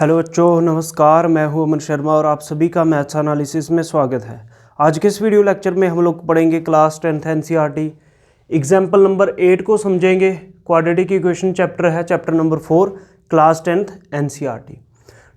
Hello बच्चों, नमस्कार। मैं हूं अमन शर्मा और आप सभी का मैथ्स एनालिसिस में स्वागत है। आज के इस वीडियो लेक्चर में हम लोग पढ़ेंगे class 10th NCERT example number 8 को समझेंगे। क्वाड्रेटिक इक्वेशन चैप्टर है, chapter number 4, class 10th NCERT.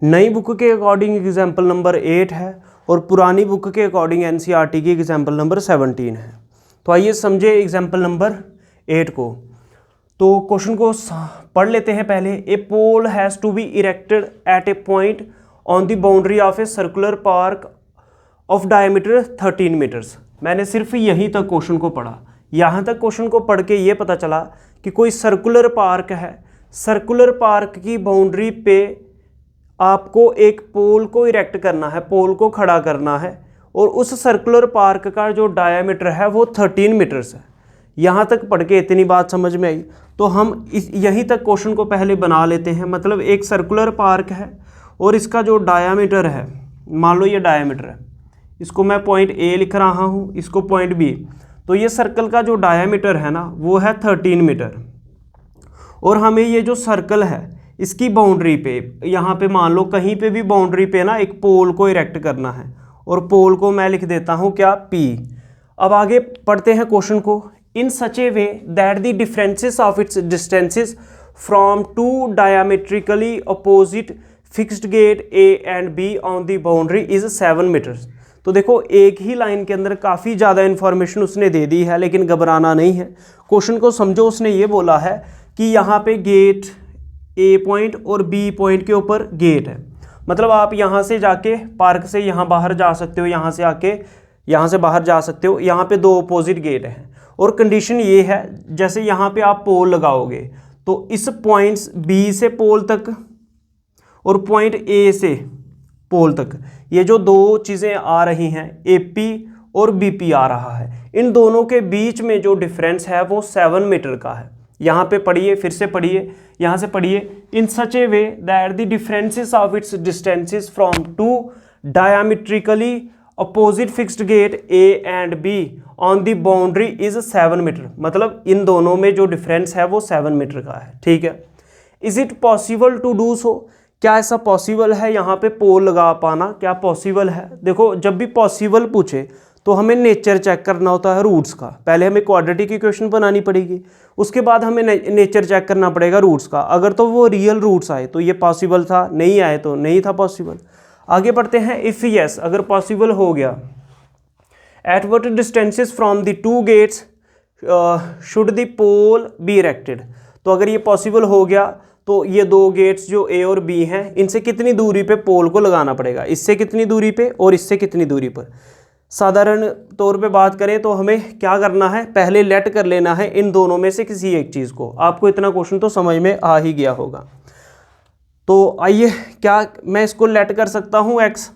नई बुक के अकॉर्डिंग एग्जाम्पल नंबर 8 है और पुरानी बुक के अकॉर्डिंग एनसीईआरटी की एग्जाम्पल नंबर 17 है। तो आइए समझे एग्जाम्पल नंबर 8 को। तो क्वेश्चन को पढ़ लेते हैं पहले। A pole has to be erected at a point on the boundary of a circular park of diameter 13 metres. मैंने सिर्फ यहीं तक क्वेश्चन को पढ़ा। यहाँ तक क्वेश्चन को पढ़ के ये पता चला कि कोई सर्कुलर पार्क है, सर्कुलर पार्क की बाउंड्री पे आपको एक पोल को इरेक्ट करना है, पोल को खड़ा करना है और उस सर्कुलर पार्क का जो डायमीटर है वो 13 मीटर्स है। यहाँ तक पढ़ के इतनी बात समझ में आई। तो हम यहीं तक क्वेश्चन को पहले बना लेते हैं। मतलब एक सर्कुलर पार्क है और इसका जो डायामीटर है, मान लो ये डायामीटर है, इसको मैं पॉइंट ए लिख रहा हूँ, इसको पॉइंट बी। तो ये सर्कल का जो डायामीटर है ना वो है 13 मीटर। और हमें ये जो सर्कल है इसकी बाउंड्री पे, यहाँ पे मान लो कहीं पे भी बाउंड्री पे ना एक पोल को इरेक्ट करना है और पोल को मैं लिख देता हूँ क्या, पी। अब आगे पढ़ते हैं क्वेश्चन को। In such a way that the differences of its distances from two diametrically opposite fixed gate A and B on the boundary is 7 meters। तो देखो एक ही लाइन के अंदर काफ़ी ज़्यादा इन्फॉर्मेशन उसने दे दी है, लेकिन घबराना नहीं है। क्वेश्चन को समझो। उसने ये बोला है कि यहाँ पे गेट A पॉइंट और B पॉइंट के ऊपर गेट है। मतलब आप यहाँ से जाके पार्क से यहाँ बाहर जा सकते हो, यहाँ से आके यहाँ से बाहर जा सकते हो। यहाँ पे दो अपोजिट गेट हैं और कंडीशन ये है, जैसे यहाँ पे आप पोल लगाओगे तो इस पॉइंट बी से पोल तक और पॉइंट ए से पोल तक, ये जो दो चीज़ें आ रही हैं, एपी और बीपी आ रहा है, इन दोनों के बीच में जो डिफरेंस है वो 7 मीटर का है। यहाँ पे पढ़िए, फिर से पढ़िए, यहाँ से पढ़िए। In such a way that the differences of its distances from two diametrically opposite fixed gate A and B on the boundary is 7 metre. मतलब इन दोनों में जो डिफरेंस है वो 7 मीटर का है। ठीक है। Is it possible to do so? क्या ऐसा पॉसिबल है यहाँ पे पोल लगा पाना? क्या पॉसिबल है? देखो, जब भी पॉसिबल पूछे तो हमें नेचर चेक करना होता है रूट्स का। पहले हमें क्वाड्रेटिक इक्वेशन बनानी पड़ेगी, उसके बाद हमें नेचर चेक करना पड़ेगा रूट्स का। अगर तो वो रियल रूट्स आए तो ये पॉसिबल था, नहीं आए तो नहीं था पॉसिबल। आगे बढ़ते हैं। इफ़ यस, अगर पॉसिबल हो गया, at what distances from the two gates should the pole be erected. तो अगर ये पॉसिबल हो गया तो ये दो गेट्स जो ए और बी हैं, इनसे कितनी दूरी पे पोल को लगाना पड़ेगा, इससे कितनी दूरी पे और इससे कितनी दूरी पर। साधारण तौर पे बात करें तो हमें क्या करना है, पहले लेट कर लेना है इन दोनों में से किसी एक चीज़ को। आपको इतना क्वेश्चन तो समझ में आ ही गया होगा। तो आइए, क्या मैं इसको लेट कर सकता हूँ x?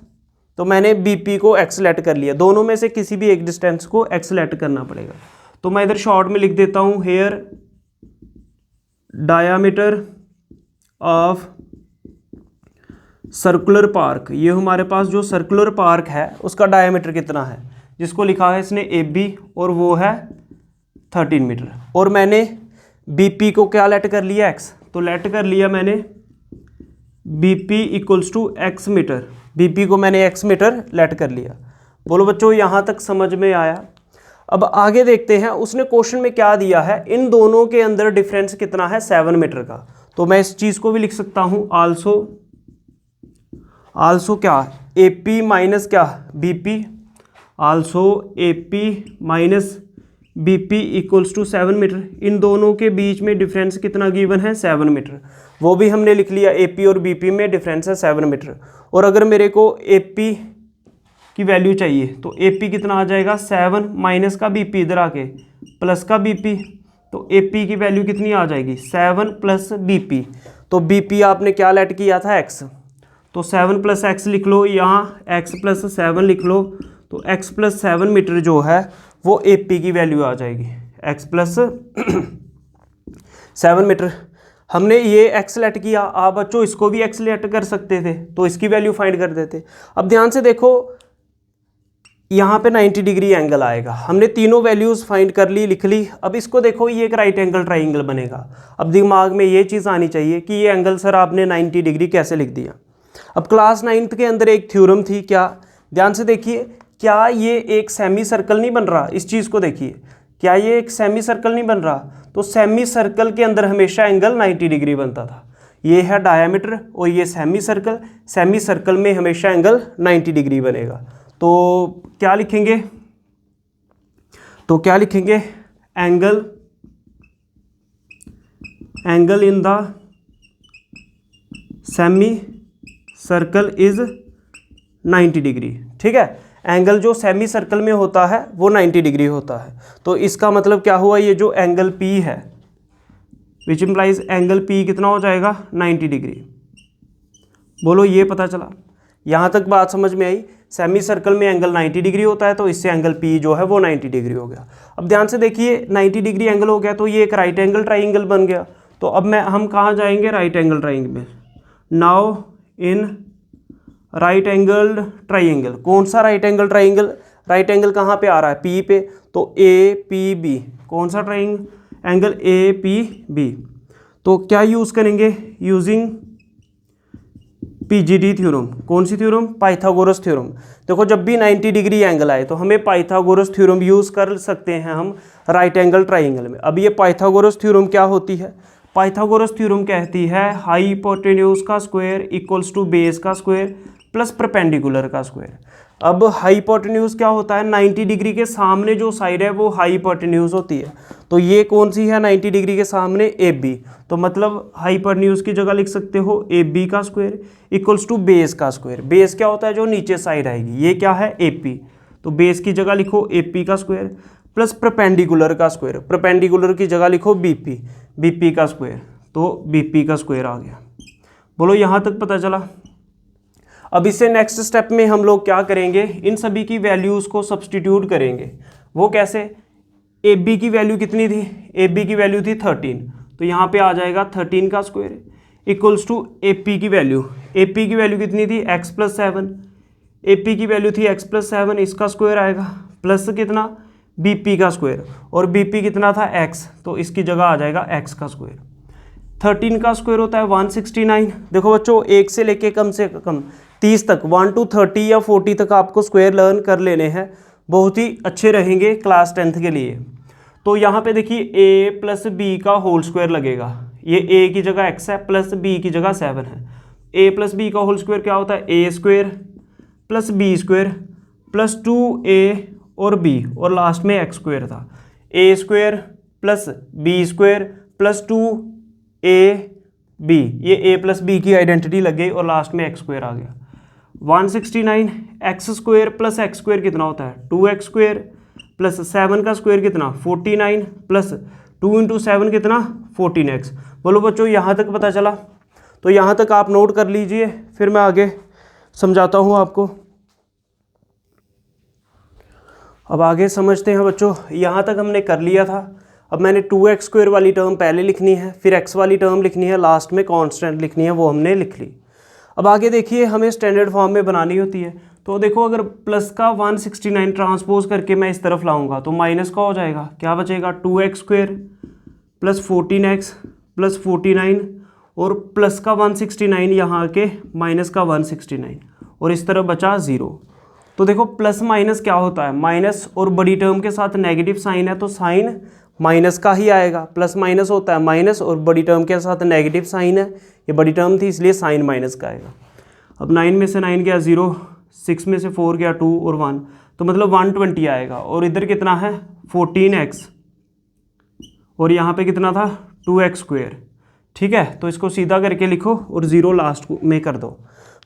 तो मैंने BP को x लेट कर लिया। दोनों में से किसी भी एक डिस्टेंस को x लेट करना पड़ेगा। तो मैं इधर शॉर्ट में लिख देता हूँ, here diameter of circular park. ये हमारे पास जो सर्कुलर पार्क है उसका डायामीटर कितना है, जिसको लिखा है इसने AB, और वो है 13 मीटर। और मैंने BP को क्या लेट कर लिया, x। तो लेट कर लिया मैंने BP equals to x metre. BP को मैंने x मीटर लेट कर लिया। बोलो बच्चों, यहाँ तक समझ में आया? अब आगे देखते हैं उसने क्वेश्चन में क्या दिया है। इन दोनों के अंदर डिफरेंस कितना है, 7 मीटर का। तो मैं इस चीज़ को भी लिख सकता हूँ, आल्सो क्या, AP माइनस क्या, BP, also AP minus BP equals to 7 metre. इन दोनों के बीच में डिफरेंस कितना गिवन है, 7 मीटर। वो भी हमने लिख लिया, AP और BP में डिफरेंस है 7 मीटर। और अगर मेरे को AP की वैल्यू चाहिए तो AP कितना आ जाएगा, 7 माइनस का BP इधर आके प्लस का BP। तो AP की वैल्यू कितनी आ जाएगी, 7 प्लस BP। तो BP आपने क्या लेट किया था, x। तो 7 प्लस x लिख लो, यहाँ x प्लस 7 लिख लो। तो x प्लस 7 मीटर जो है वो AP की वैल्यू आ जाएगी, x प्लस 7 मीटर। हमने ये x लेट किया। आप बच्चों इसको भी x लेट कर सकते थे, तो इसकी वैल्यू फाइंड कर देते। अब ध्यान से देखो, यहाँ पे 90 डिग्री एंगल आएगा। हमने तीनों वैल्यूज़ फाइंड कर ली, लिख ली। अब इसको देखो, ये एक राइट एंगल ट्राइंगल बनेगा। अब दिमाग में ये चीज़ आनी चाहिए कि ये एंगल सर आपने 90 डिग्री कैसे लिख दिया। अब क्लास 9th के अंदर एक थ्योरम थी, क्या, ध्यान से देखिए, क्या ये एक सेमी सर्कल नहीं बन रहा, इस चीज़ को देखिए, क्या ये एक सेमी सर्कल नहीं बन रहा, तो सेमी सर्कल के अंदर हमेशा एंगल 90 डिग्री बनता था। ये है डायामीटर और ये सेमी सर्कल में हमेशा एंगल 90 डिग्री बनेगा। तो क्या लिखेंगे, angle in the semi circle is 90 degree. ठीक है, एंगल जो सेमी सर्कल में होता है वो 90 डिग्री होता है। तो इसका मतलब क्या हुआ, ये जो एंगल P है विच इम्प्लाइज एंगल P कितना हो जाएगा 90 डिग्री। बोलो ये पता चला, यहाँ तक बात समझ में आई। सेमी सर्कल में एंगल 90 डिग्री होता है तो इससे एंगल P जो है वो 90 डिग्री हो गया। अब ध्यान से देखिए 90 डिग्री एंगल हो गया तो ये एक राइट एंगल ट्राइंगल बन गया। तो अब हम कहाँ जाएंगे, राइट एंगल ट्राइंगल में। Now in right angle triangle, कौन सा right angle triangle, right angle कहाँ पे आ रहा है, P पे, तो APB, कौन सा ट्राइंगल, एंगल APB। तो क्या यूज़ करेंगे, यूजिंग PGD थ्योरम, कौन सी थ्योरम, पाइथागोरस थ्योरम। देखो जब भी 90 डिग्री एंगल आए तो हमें पाइथागोरस थ्योरम यूज़ कर सकते हैं हम राइट एंगल ट्राइंगल में। अब ये पाइथागोरस थ्योरम क्या होती है, पाइथागोरस थ्योरम कहती है हाइपोटेन्यूज का स्क्वायर इक्वल्स टू बेस का स्क्वायर प्लस परपेंडिकुलर का स्क्वायर। अब हाइपोटेन्यूज क्या होता है, 90 डिग्री के सामने जो साइड है वो हाइपोटेन्यूज होती है। तो ये कौन सी है 90 डिग्री के सामने, AB। तो मतलब हाइपोटेन्यूज की जगह लिख सकते हो AB का स्क्वायर इक्वल्स टू बेस का स्क्वायर। बेस क्या होता है, जो नीचे साइड आएगी, ये क्या है AP। तो बेस की जगह लिखो AP का स्क्वायर प्लस परपेंडिकुलर का स्क्वायर, परपेंडिकुलर की जगह लिखो BP का स्क्वायर। तो BP का स्क्वायर आ गया। बोलो यहाँ तक पता चला। अब इससे नेक्स्ट स्टेप में हम लोग क्या करेंगे, इन सभी की वैल्यूज़ को सब्सटीट्यूट करेंगे। वो कैसे, AB की वैल्यू कितनी थी, AB की वैल्यू थी 13, तो यहाँ पे आ जाएगा 13 का स्क्वायर इक्वल्स टू AP की वैल्यू, AP की वैल्यू कितनी थी x प्लस 7, AP की वैल्यू थी x प्लस 7, इसका स्क्वायर आएगा प्लस कितना BP का स्क्वायर, और BP कितना था x, तो इसकी जगह आ जाएगा x का स्क्वायर। 13 का स्क्वायर होता है 169। देखो बच्चों, एक से लेके कम से कम 30 तक, 1 to 30 या 40 तक आपको स्क्वायर लर्न कर लेने हैं, बहुत ही अच्छे रहेंगे क्लास 10th के लिए। तो यहाँ पे देखिए a प्लस b का होल स्क्वायर लगेगा, ये a की जगह x है प्लस b की जगह 7 है। a प्लस b का होल स्क्वायर क्या होता है, a square plus b square plus 2a और b, और लास्ट में x स्क्वायर था, a square plus b square plus 2ab, ये a प्लस b की आइडेंटिटी लग गई और लास्ट में x स्क्वायर आ गया। 169 x square plus x square कितना होता है, 2x स्क्वायर प्लस 7 का स्क्वायर कितना 49 प्लस 2 इंटू 7 कितना 14x। बोलो बच्चों यहाँ तक पता चला। तो यहाँ तक आप नोट कर लीजिए, फिर मैं आगे समझाता हूँ आपको। अब आगे समझते हैं बच्चों, यहाँ तक हमने कर लिया था। अब मैंने 2x स्क्वायर वाली टर्म पहले लिखनी है, फिर x वाली टर्म लिखनी है, लास्ट में कांस्टेंट लिखनी है, वो हमने लिख ली। अब आगे देखिए हमें स्टैंडर्ड फॉर्म में बनानी होती है। तो देखो अगर प्लस का 169 ट्रांसपोज करके मैं इस तरफ लाऊंगा तो माइनस का हो जाएगा, क्या बचेगा 2x square plus 14x plus 49 और प्लस का 169 यहाँ आके माइनस का 169 और इस तरफ बचा 0। तो देखो प्लस माइनस क्या होता है, माइनस और बड़ी टर्म के साथ नेगेटिव साइन है तो साइन माइनस का ही आएगा। प्लस माइनस होता है माइनस और बड़ी टर्म के साथ नेगेटिव साइन है, ये बड़ी टर्म थी इसलिए साइन माइनस का आएगा। अब 9 में से 9 गया 0, 6 में से 4 गया 2 और 1, तो मतलब 120 आएगा। और इधर कितना है 14x और यहाँ पे कितना था 2x स्क्वायर। ठीक है, तो इसको सीधा करके लिखो और 0 लास्ट में कर दो।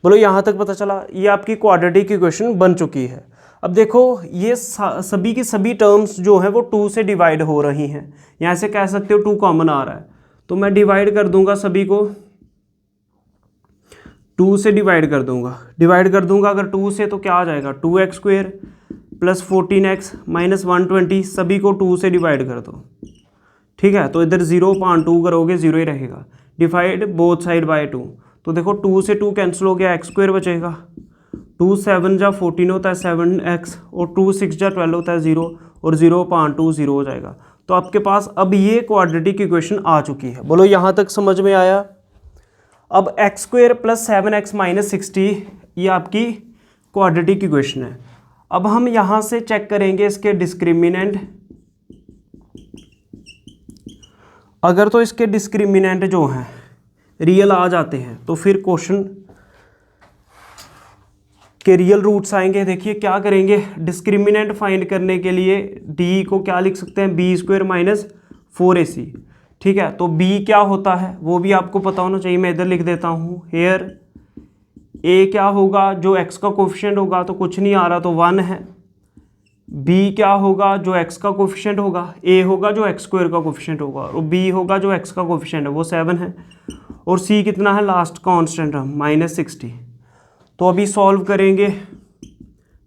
बोलो यहाँ तक पता चला। ये आपकी क्वाड्रेटिक इक्वेशन बन चुकी है। अब देखो ये सभी की सभी टर्म्स जो हैं वो 2 से डिवाइड हो रही हैं। यहाँ से कह सकते हो 2 कॉमन आ रहा है तो मैं डिवाइड कर दूंगा, सभी को 2 से डिवाइड कर दूंगा। अगर 2 से तो क्या आ जाएगा 2x square plus 14x minus 120, सभी को 2 से डिवाइड कर दो। ठीक है, तो इधर 0.2 करोगे 0 ही रहेगा। डिवाइड बोथ साइड बाय 2, तो देखो 2 से 2 कैंसिल हो गया, x स्क्वायर बचेगा। 2 7 जा 14 होता है 7x और 2 6 जा 12 होता है 0 और 0.2 0 हो जाएगा। तो आपके पास अब ये क्वाड्रेटिक इक्वेशन आ चुकी है। बोलो यहाँ तक समझ में आया। अब x square plus 7x minus 60 ये आपकी क्वाड्रेटिक इक्वेशन है। अब हम यहाँ से चेक करेंगे इसके डिस्क्रिमिनेंट। अगर तो इसके डिस्क्रिमिनेंट जो हैं रियल आ जाते हैं तो फिर क्वेश्चन के रियल रूट्स आएंगे। देखिए क्या करेंगे, डिस्क्रिमिनेंट फाइंड करने के लिए डी को क्या लिख सकते हैं, बी स्क्वायर माइनस 4ac। ठीक है, तो बी क्या होता है वो भी आपको पता होना चाहिए। मैं इधर लिख देता हूँ हेयर ए क्या होगा, जो एक्स का कोफिशिएंट होगा तो कुछ नहीं आ रहा तो 1 है। बी क्या होगा, जो एक्स का कोफिशिएंट होगा, ए होगा जो एक्स स्क्वायर का कोफिशिएंट होगा और बी होगा जो एक्स का कोफिशिएंट है वो 7 है। और सी कितना है, लास्ट कांस्टेंट है -60। तो अभी सॉल्व करेंगे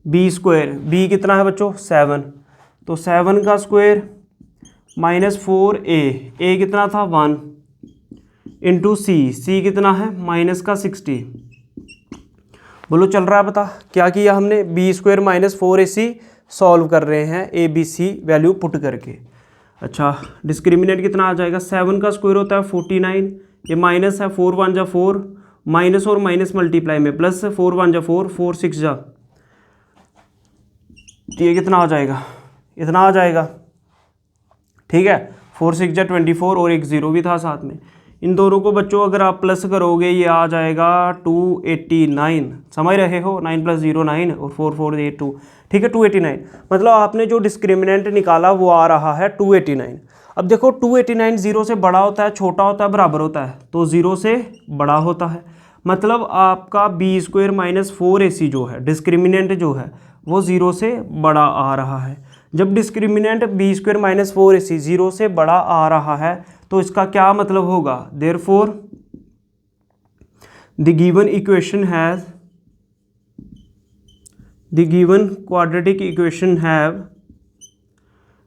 बी स्क्वायर, बी कितना है बच्चों 7, तो 7 का स्क्वायर -4a, ए कितना था 1 इंटू सी कितना है -60। बोलो चल रहा है, बता क्या किया हमने, बी स्क्वायर -4ac सॉल्व कर रहे हैं A B C value put करके। अच्छा डिस्क्रिमिनेंट कितना आ जाएगा, 7 का स्क्वायर होता है 49, ये माइनस है 4 1 जा 4, माइनस और माइनस मल्टीप्लाई में प्लस, 4 1 जा 4, 4 6 जा, ये कितना आ जाएगा, इतना आ जाएगा। ठीक है, 4 6 जा 24 और एक 0 भी था साथ में। इन दोनों को बच्चों अगर आप प्लस करोगे ये आ जाएगा 289। समझ रहे हो, 9 + 0 9 और 4 4 8 2। ठीक है 289, मतलब आपने जो डिस्क्रिमिनेंट निकाला वो आ रहा है 289। अब देखो 289 0 से बड़ा होता है, छोटा होता है, बराबर होता है, तो 0 से बड़ा होता है। मतलब आपका बी स्क्वायर -4ac जो है डिस्क्रिमिनेंट जो है वो 0 से बड़ा आ रहा है। जब डिस्क्रिमिनेंट बी स्क्वायर -4ac 0 से बड़ा आ रहा है तो इसका क्या मतलब होगा, therefore the given equation has, the given quadratic equation have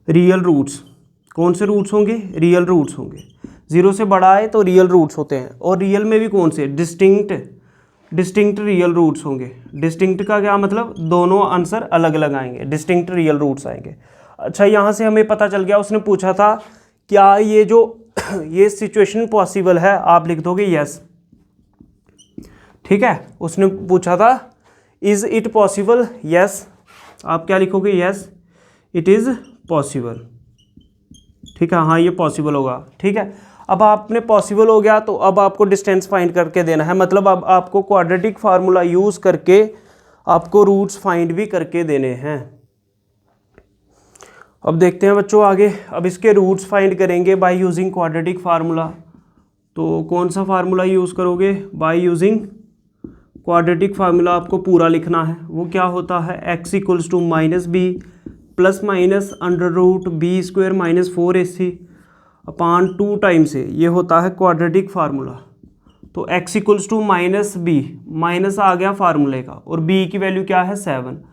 real roots. कौन से रूट्स होंगे, रियल रूट्स होंगे। 0 से बड़ा है तो रियल रूट्स होते हैं, और रियल में भी कौन से, डिस्टिंक्ट रियल रूट्स होंगे। डिस्टिंक्ट का क्या मतलब, दोनों आंसर अलग अलग आएंगे, डिस्टिंक्ट रियल रूट्स आएंगे। अच्छा यहाँ से हमें पता चल गया, उसने पूछा था क्या ये जो ये सिचुएशन पॉसिबल है, आप लिख दोगे यस। ठीक है, उसने पूछा था इज इट पॉसिबल, यस, आप क्या लिखोगे, यस इट इज़ पॉसिबल। ठीक है, हाँ ये पॉसिबल होगा। ठीक है, अब आपने पॉसिबल हो गया तो अब आपको डिस्टेंस फाइंड करके देना है, मतलब अब आपको क्वाड्रेटिक फार्मूला यूज़ करके आपको रूट्स फाइंड भी करके देने हैं। अब देखते हैं बच्चों आगे, अब इसके रूट्स फाइंड करेंगे बाय यूजिंग क्वाड्रेटिक फार्मूला। तो कौन सा फार्मूला यूज़ करोगे, बाय यूजिंग क्वाड्रेटिक फार्मूला आपको पूरा लिखना है। वो क्या होता है, x = -b plus minus √b square -4ac अपान 2 टाइम्स से, ये होता है क्वाड्रेटिक फार्मूला। तो x = -b, माइनस आ गया फार्मूले का, और b की वैल्यू क्या है 7,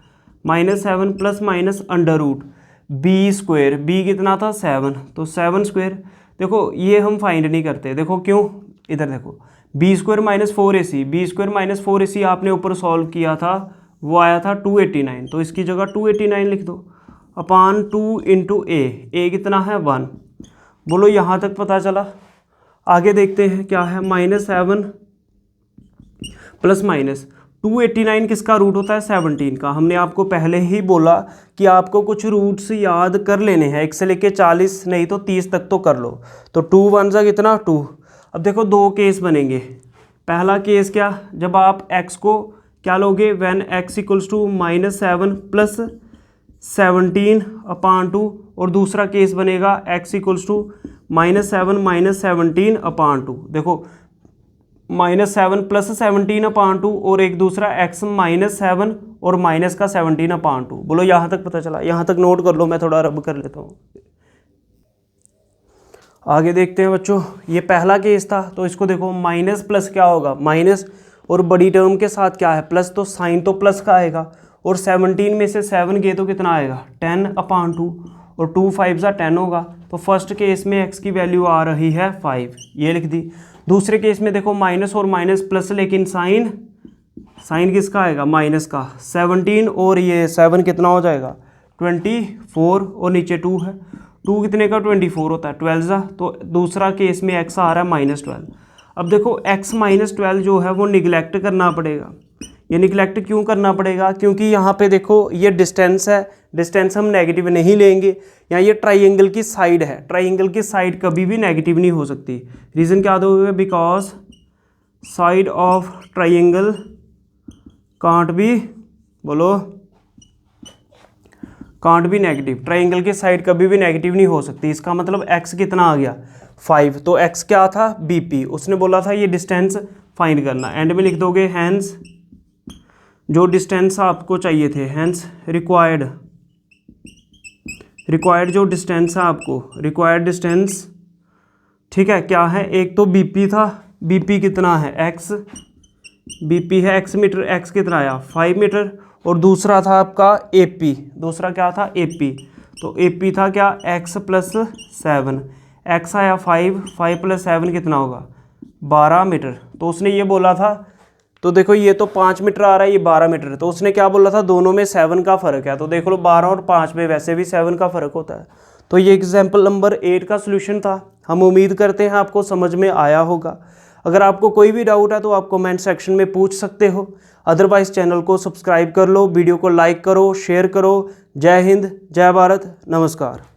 -7 plus minus √b square, b कितना था 7, तो 7 स्क्वायर। देखो ये हम फाइंड नहीं करते, देखो क्यों, इधर देखो b square -4ac, b square -4ac आपने ऊपर सॉल्व किया था, वो आया था 289, तो इसकी जगह 289 लिख दो अपान 2 × a कितना है 1। बोलो यहाँ तक पता चला। आगे देखते हैं क्या है, -7 प्लस माइनस 289 किसका रूट होता है, 17 का। हमने आपको पहले ही बोला कि आपको कुछ रूट्स याद कर लेने हैं, 1 से लेके 40 नहीं तो 30 तक तो कर लो। तो 2 1 जा कितना 2। अब देखो दो केस बनेंगे। पहला केस क्या, जब आप x को क्या लोगे, व्हेन x = -7 प्लस 17 अपान 2, और दूसरा केस बनेगा x = -7 - 17 अपान 2। देखो -7 प्लस 17 अपान 2 और एक दूसरा x -7 और माइनस का 17 अपान 2। बोलो यहाँ तक पता चला, यहाँ तक नोट कर लो, मैं थोड़ा रब कर लेता हूँ। आगे देखते हैं बच्चों, ये पहला केस था, तो इसको देखो माइनस प्लस क्या होगा, माइनस और बड़ी टर्म के साथ क्या है प्लस, तो साइन तो प्लस का आएगा, और 17 में से 7 गए तो कितना आएगा 10 अपान 2, और 2 5 सा 10 होगा। तो फर्स्ट केस में x की वैल्यू आ रही है 5, ये लिख दी। दूसरे केस में देखो माइनस और माइनस प्लस, लेकिन साइन किसका आएगा, माइनस का। 17 और ये 7 कितना हो जाएगा 24, और नीचे 2 है, 2 कितने का 24 होता है 12 सा। तो दूसरा केस में x आ रहा है -12। अब देखो x-12 जो है वो निगलेक्ट करना पड़ेगा। ये निगलेक्ट क्यों करना पड़ेगा? क्योंकि यहाँ पे देखो ये डिस्टेंस है, डिस्टेंस हम नेगेटिव नहीं लेंगे। यहाँ ये ट्राइंगल की साइड है, ट्राइंगल की साइड कभी भी नेगेटिव नहीं हो सकती। रीज़न क्या दोगे? Because side of triangle can't be, बोलो, कांट बी नेगेटिव। ट्राइंगल की साइड कभी भी नेगेटिव नहीं हो सकती। इसका मतलब x कितना आ गया? 5। तो x क्या था? BP। उसने बोला था ये डिस्टेंस फाइंड करना। एंड में लिख दोगे हैंस जो डिस्टेंस आपको चाहिए थे, हैंस रिक्वायर्ड जो डिस्टेंस है आपको, रिक्वायर्ड डिस्टेंस, ठीक है, क्या है? एक तो BP था, BP कितना है? x, BP है x मीटर, x कितना आया? 5 मीटर। और दूसरा था आपका AP, दूसरा क्या था? AP। तो AP था क्या? x + 7, x आया 5, 5 + 7 कितना होगा? 12 मीटर। तो उसने ये बोला था, तो देखो ये तो 5 मीटर आ रहा है, ये 12 मीटर है, तो उसने क्या बोला था? दोनों में 7 का फ़र्क है। तो देख लो 12 और 5 में वैसे भी 7 का फ़र्क होता है। तो ये एग्जाम्पल नंबर 8 का सोल्यूशन था। हम उम्मीद करते हैं आपको समझ में आया होगा। अगर आपको कोई भी डाउट है तो आप कमेंट सेक्शन में पूछ सकते हो। अदरवाइज़ चैनल को सब्सक्राइब कर लो, वीडियो को लाइक करो, शेयर करो। जय हिंद, जय भारत, नमस्कार।